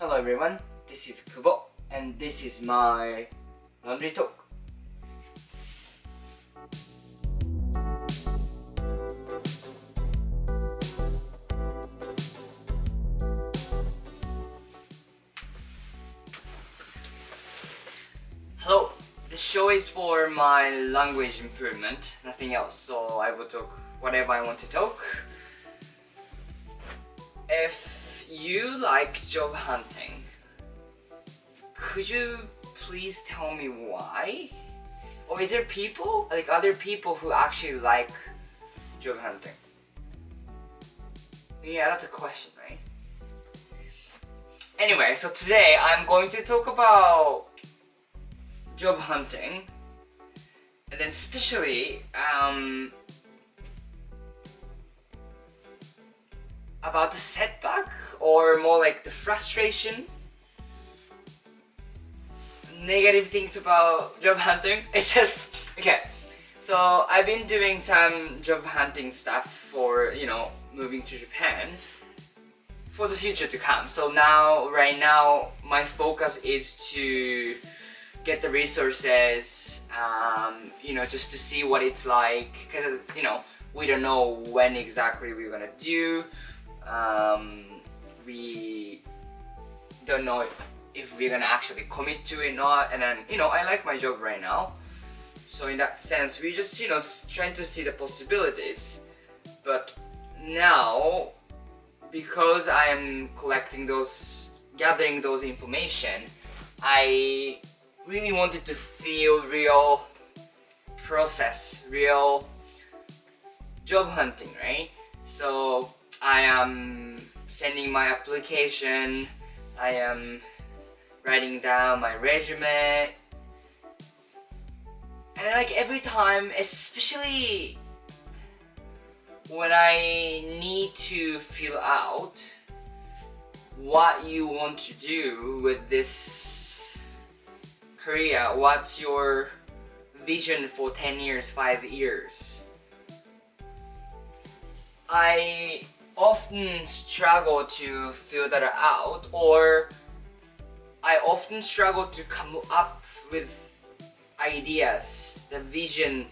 Hello everyone, this is Kubo and this is my laundry talk. Hello, this show is for my language improvement, nothing else, so I will talk whatever I want to talk. If you like job hunting, could you please tell me why? Or is there people, like other people who actually like job hunting? Yeah, that's a question, right? Anyway, so today I'm going to talk about job hunting, and then especially about the setback, or more like the frustration, negative things about job hunting. It's just, okay, so I've been doing some job hunting stuff for, moving to Japan for the future to come. So right now, my focus is to get the resources, just to see what it's like, because, we don't know when exactly we're gonna do. We don't know if we're gonna actually commit to it or not, and then, I like my job right now. So in that sense, we just, trying to see the possibilities. But now, because I'm gathering those information, I really wanted to feel real process, real job hunting, right? So I am sending my application, I am writing down my resume, and like every time, especially when I need to fill out what you want to do with this career, what's your vision for 10 years, 5 years, I often struggle to fill that out, or I often struggle to come up with ideas, the vision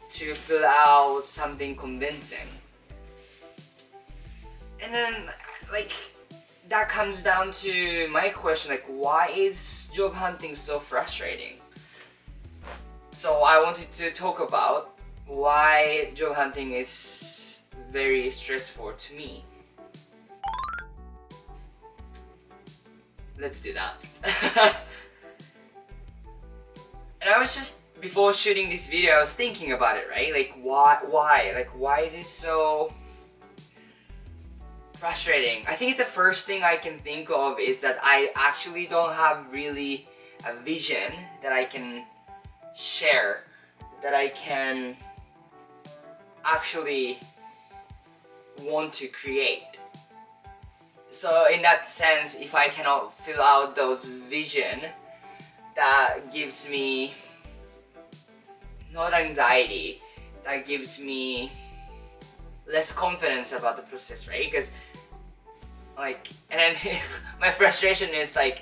to fill out something convincing. And then, that comes down to my question, why is job hunting so frustrating? So I wanted to talk about why job hunting is very stressful to me. Let's do that. And I was just, before shooting this video, I was thinking about it, right? Why is it so frustrating? I think the first thing I can think of is that I actually don't have really a vision that I can share, that I can actually want to create. So in that sense, if I cannot fill out those vision, that gives me not anxiety, that gives me less confidence about the process, right? Because and then my frustration is I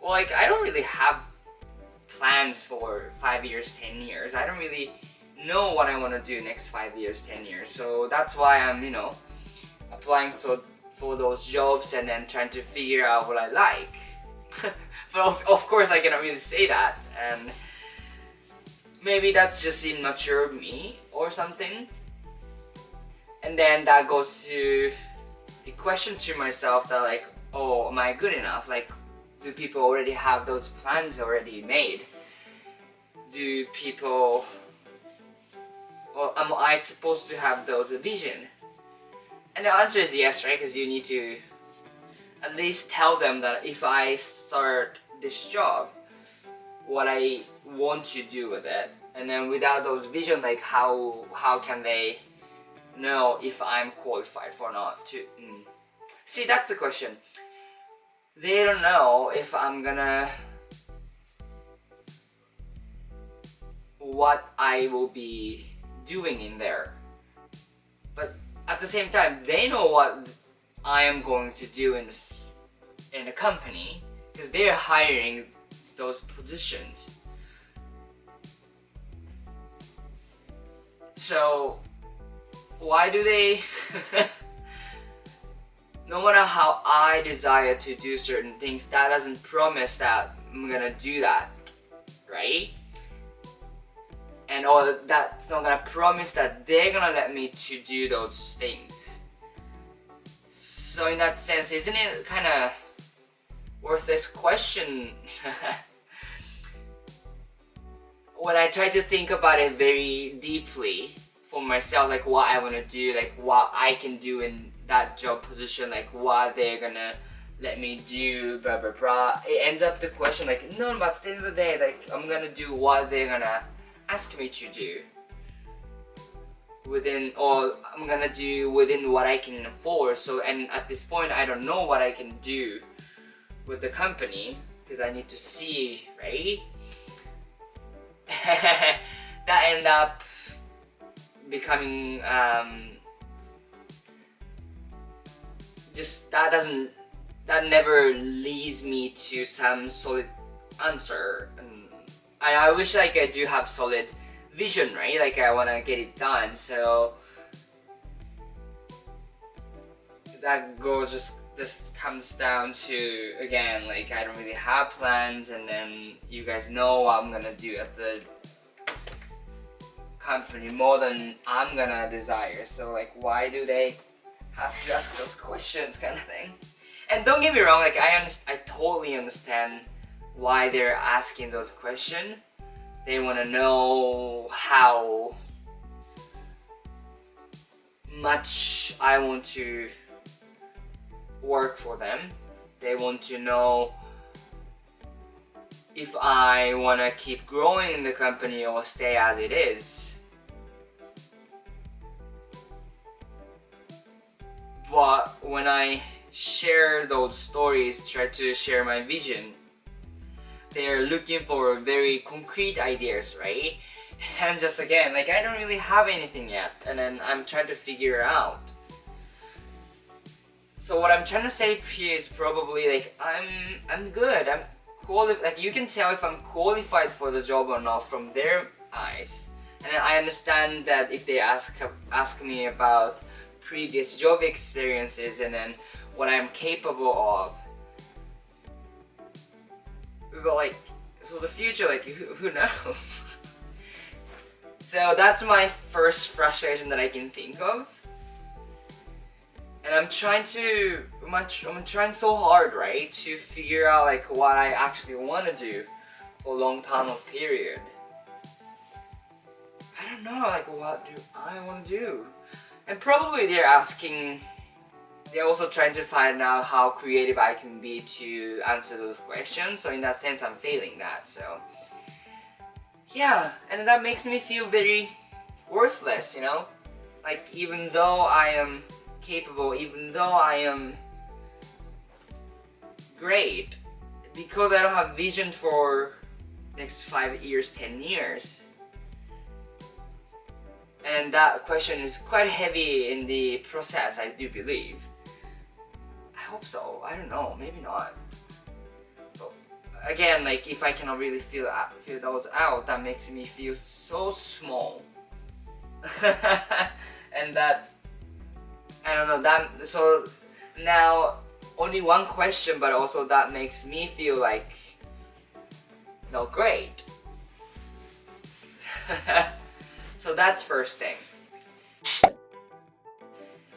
don't really have plans for 5 years, 10 years. I don't really know what I want to do next 5 years, 10 years. So that's why I'm, applying for those jobs and then trying to figure out what I like. But of course I cannot really say that, and maybe that's just immature of me or something. And then that goes to the question to myself that oh, am I good enough? Do people already have those plans already made? Do people, or am I supposed to have those vision? And the answer is yes, right? Because you need to at least tell them that if I start this job, what I want to do with it. And then without those vision, how can they know if I'm qualified or not to see, that's the question. They don't know if I'm gonna, what I will be doing in there. But at the same time, they know what I am going to do in a company, because they're hiring those positions. So why do they no matter how I desire to do certain things, that doesn't promise that I'm gonna do that, right? And or that's not gonna promise that they're gonna let me to do those things. So in that sense, isn't it kind of worthless question? When I try to think about it very deeply for myself, like what I want to do, like what I can do in that job position, like what they're gonna let me do, blah blah blah, it ends up the question like, no, but at the end of the day, like I'm gonna do what they're gonna ask me to do within, or I'm gonna do within what I can afford. So, and at this point I don't know what I can do with the company because I need to see, right? That end up becoming just that never leads me to some solid answer. And I wish like I do have solid vision, right? Like I want to get it done. So that goes just comes down to, again, like I don't really have plans, and then you guys know what I'm gonna do at the company more than I'm gonna desire. So like, why do they have to ask those questions, kind of thing? And don't get me wrong, like I totally understand why they're asking those questions. They want to know how much I want to work for them. They want to know if I want to keep growing in the company or stay as it is. But when I share those stories, try to share my vision, they're looking for very concrete ideas, right? And just again, like I don't really have anything yet, and then I'm trying to figure out. So what I'm trying to say here is probably like I'm good. I'm qualified. Like you can tell if I'm qualified for the job or not from their eyes. And I understand that if they ask me about previous job experiences and then what I'm capable of. But like, so the future, like who knows? So that's my first frustration that I can think of. And I'm trying so hard, right, to figure out like what I actually want to do for a long time of period. I don't know, like what do I want to do? And probably they're also trying to find out how creative I can be to answer those questions. So in that sense, I'm failing that. So yeah, and that makes me feel very worthless, you know? Like even though I am capable, even though I am great, because I don't have vision for next 5 years, 10 years. And that question is quite heavy in the process, I do believe. I hope so. I don't know. Maybe not. But again, like if I cannot really feel those out, that makes me feel so small. And that's, I don't know. That so now only one question, but also that makes me feel like not great. So that's first thing.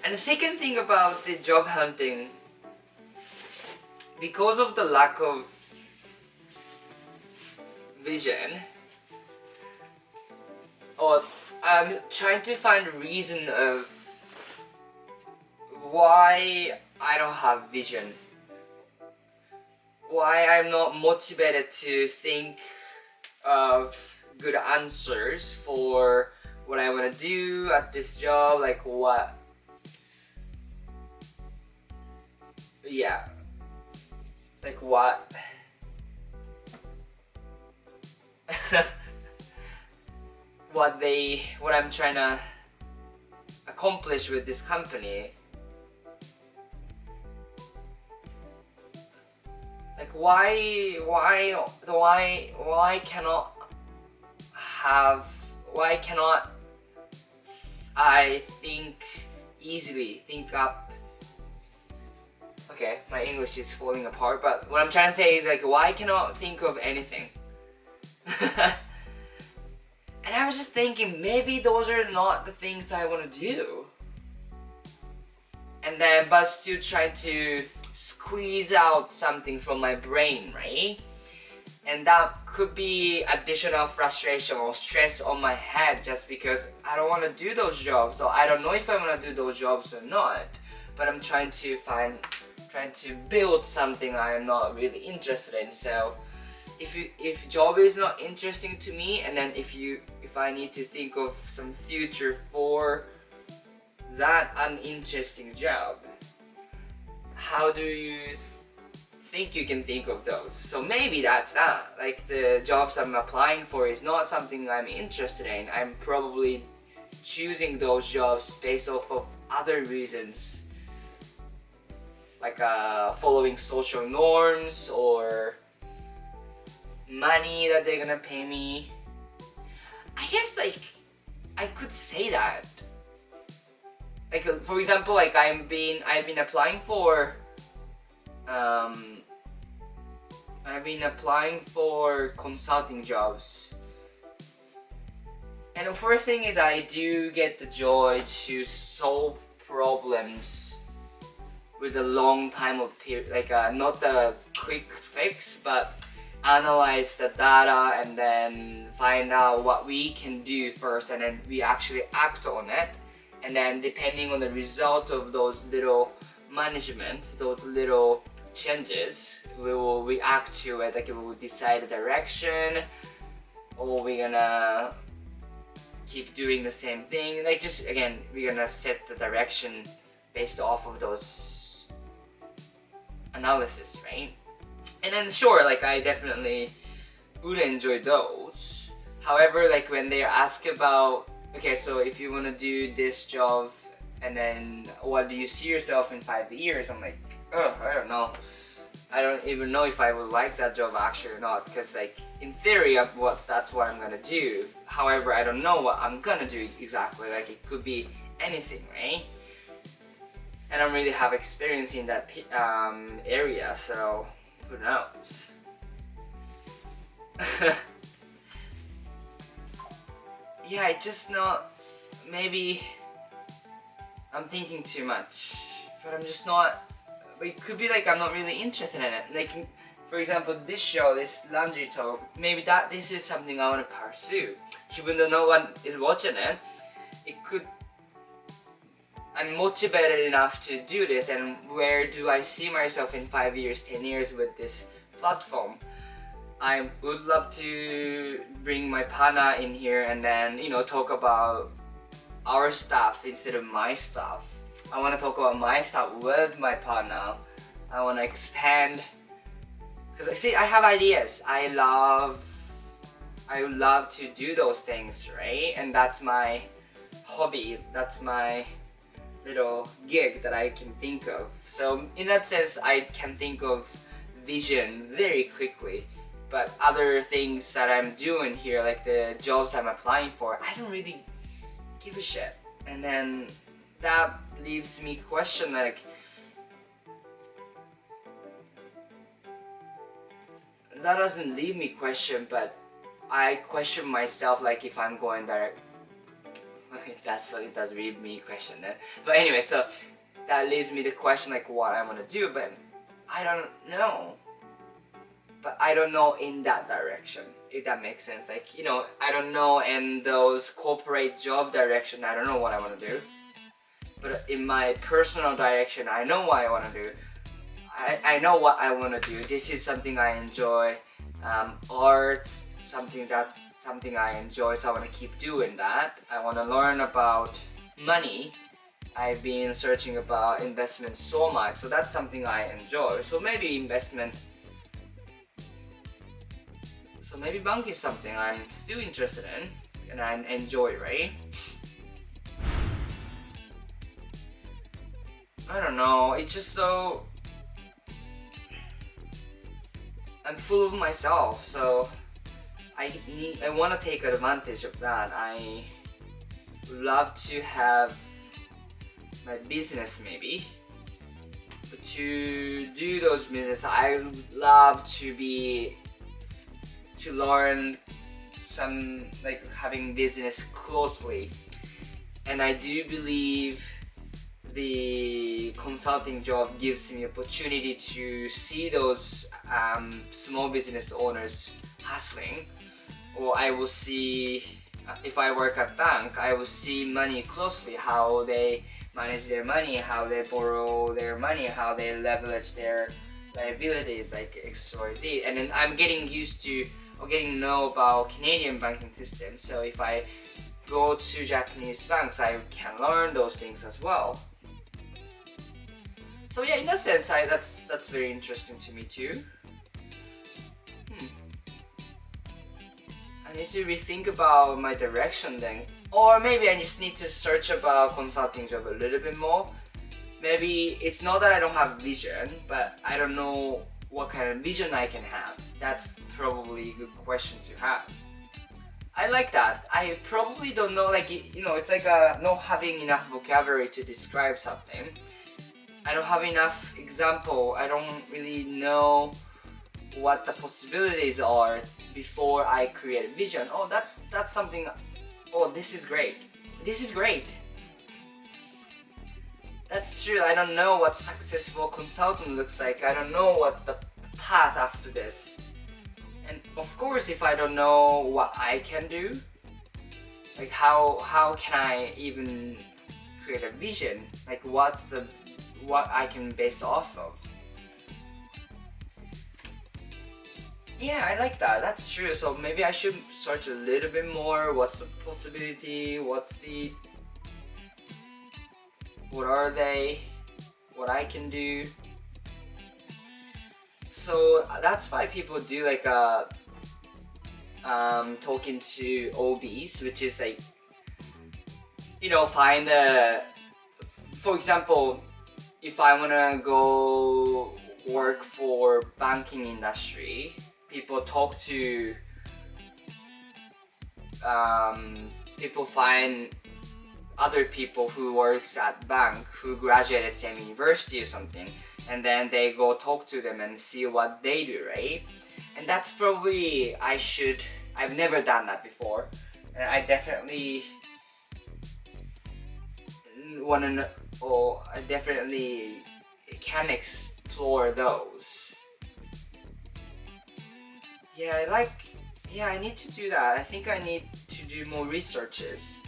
And the second thing about the job hunting, because of the lack of vision, or I'm trying to find a reason of why I don't have vision, why I'm not motivated to think of good answers for what I want to do at this job, like what, yeah, like what what I'm trying to accomplish with this company. Like why cannot I think easily, think up. Okay, my English is falling apart, but what I'm trying to say is like, why cannot think of anything? And I was just thinking, maybe those are not the things I want to do. And then, but still trying to squeeze out something from my brain, right? And that could be additional frustration or stress on my head just because I don't want to do those jobs. So I don't know if I want to do those jobs or not. But I'm trying to build something I'm not really interested in. So if job is not interesting to me, and then if I need to think of some future for that uninteresting job, how do you think you can think of those? So maybe that's not like the jobs I'm applying for is not something I'm interested in. I'm probably choosing those jobs based off of other reasons, like following social norms or money that they're gonna pay me. I guess like I could say that. Like for example, like I've been applying for consulting jobs. And the first thing is I do get the joy to solve problems with a long time of period, like not the quick fix, but analyze the data and then find out what we can do first, and then we actually act on it. And then depending on the result of those little management, those little changes, we will react to it. Like we will decide the direction, or we're gonna keep doing the same thing. Like just again, we're gonna set the direction based off of those analysis, right? And then sure, like I definitely would enjoy those. However, like when they ask about, okay, so if you want to do this job, and then what do you see yourself in 5 years? I'm like, oh, I don't know. I don't even know if I would like that job actually or not, because like in theory that's what I'm gonna do. However, I don't know what I'm gonna do exactly. Like it could be anything, right? And I don't really have experience in that area, so who knows? Yeah, it's just not, maybe I'm thinking too much, but I'm just not, but it could be like I'm not really interested in it. Like for example, this show, this laundry talk, maybe this is something I want to pursue. Even though no one is watching it, I'm motivated enough to do this. And where do I see myself in 5 years, 10 years with this platform? I would love to bring my partner in here and then, you know, talk about our stuff instead of my stuff. I want to talk about my stuff with my partner. I want to expand, because see, I have ideas. I would love to do those things, right? And that's my hobby. That's my little gig that I can think of. So in that sense, I can think of vision very quickly. But other things that I'm doing here, like the jobs I'm applying for, I don't really give a shit. And then that leaves me question, like, that doesn't leave me question, but I question myself, like if I'm going direct. It does leave me question then. But anyway, so that leaves me the question like what I want to do, but I don't know. But I don't know in that direction, if that makes sense. Like, you know, I don't know in those corporate job direction, I don't know what I want to do. But in my personal direction, I know what I want to do. I know what I want to do. This is something I enjoy. Art, that's something I enjoy, so I want to keep doing that. I want to learn about money. I've been searching about investment so much, so that's something I enjoy. So maybe investment. So maybe bank is something I'm still interested in and I enjoy, right? I don't know, it's just so... I'm full of myself, so I want to take advantage of that. I love to have my business maybe, but to do those business I love to learn some, like having business closely, and I do believe the consulting job gives me opportunity to see those small business owners hustling, or I will see, if I work at bank, I will see money closely, how they manage their money, how they borrow their money, how they leverage their liabilities like XYZ, and then I'm getting used to or getting to know about Canadian banking system. So if I go to Japanese banks, I can learn those things as well. So yeah, in that sense, that's very interesting to me too. I need to rethink about my direction then, or maybe I just need to search about consulting job a little bit more. Maybe it's not that I don't have vision, but I don't know what kind of vision I can have. That's probably a good question to have. I like that. I probably don't know, like, you know, it's like not having enough vocabulary to describe something. I don't have enough example. I don't really know what the possibilities are before I create a vision. Oh, that's something. Oh, this is great. This is great. That's true. I don't know what successful consultant looks like. I don't know what the path after this. And of course, if I don't know what I can do, like how can I even create a vision? Like what I can base off of. Yeah, I like that. That's true. So maybe I should search a little bit more. What's the possibility? What are they? What I can do? So that's why people do like talking to OBs, which is like, you know, find a, for example, if I wanna go work for banking industry, people talk to people find other people who works at bank who graduated same university or something, and then they go talk to them and see what they do, right? And that's probably I've never done that before, and I definitely wanna know, or I definitely can explore those. Yeah, I need to do that. I think I need to do more researches.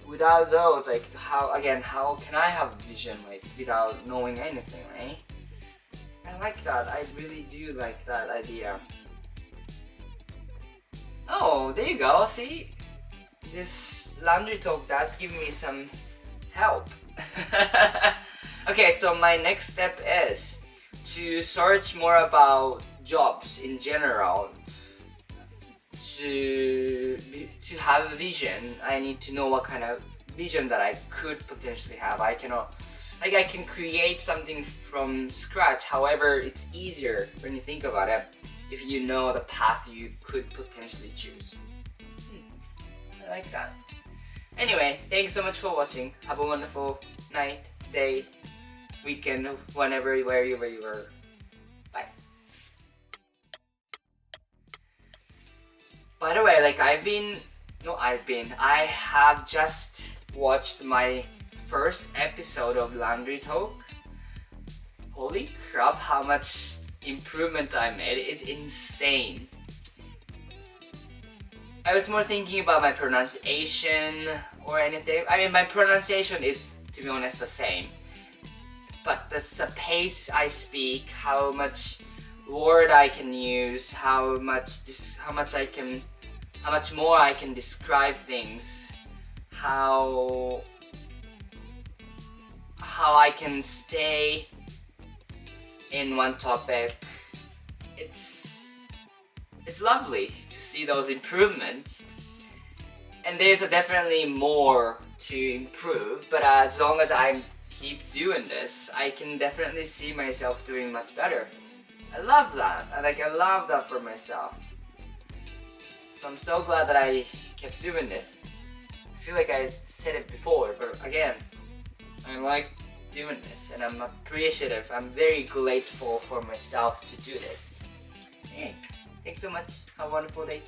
Without those, like how can I have a vision like without knowing anything, right? I like that. I really do like that idea. Oh, there you go. See, this laundry talk does give me some help. Okay, so my next step is to search more about jobs in general. To have a vision, I need to know what kind of vision that I could potentially have. I cannot, like, I can create something from scratch. However, it's easier when you think about it if you know the path you could potentially choose. I like that. Anyway, thanks so much for watching. Have a wonderful night, day, weekend, whenever, wherever you were. Bye. By the way, like I have just watched my first episode of Laundry Talk. Holy crap, how much improvement I made. It's insane. I was more thinking about my pronunciation or anything. I mean, my pronunciation is, to be honest, the same. But that's the pace I speak, how much word I can use, how much more I can describe things, how I can stay in one topic. It's lovely to see those improvements, and there's definitely more to improve, but as long as I keep doing this, I can definitely see myself doing much better. I love that. I love that for myself. So I'm so glad that I kept doing this. I feel like I said it before, but again, I like doing this and I'm appreciative. I'm very grateful for myself to do this. Hey, thanks so much. Have a wonderful day.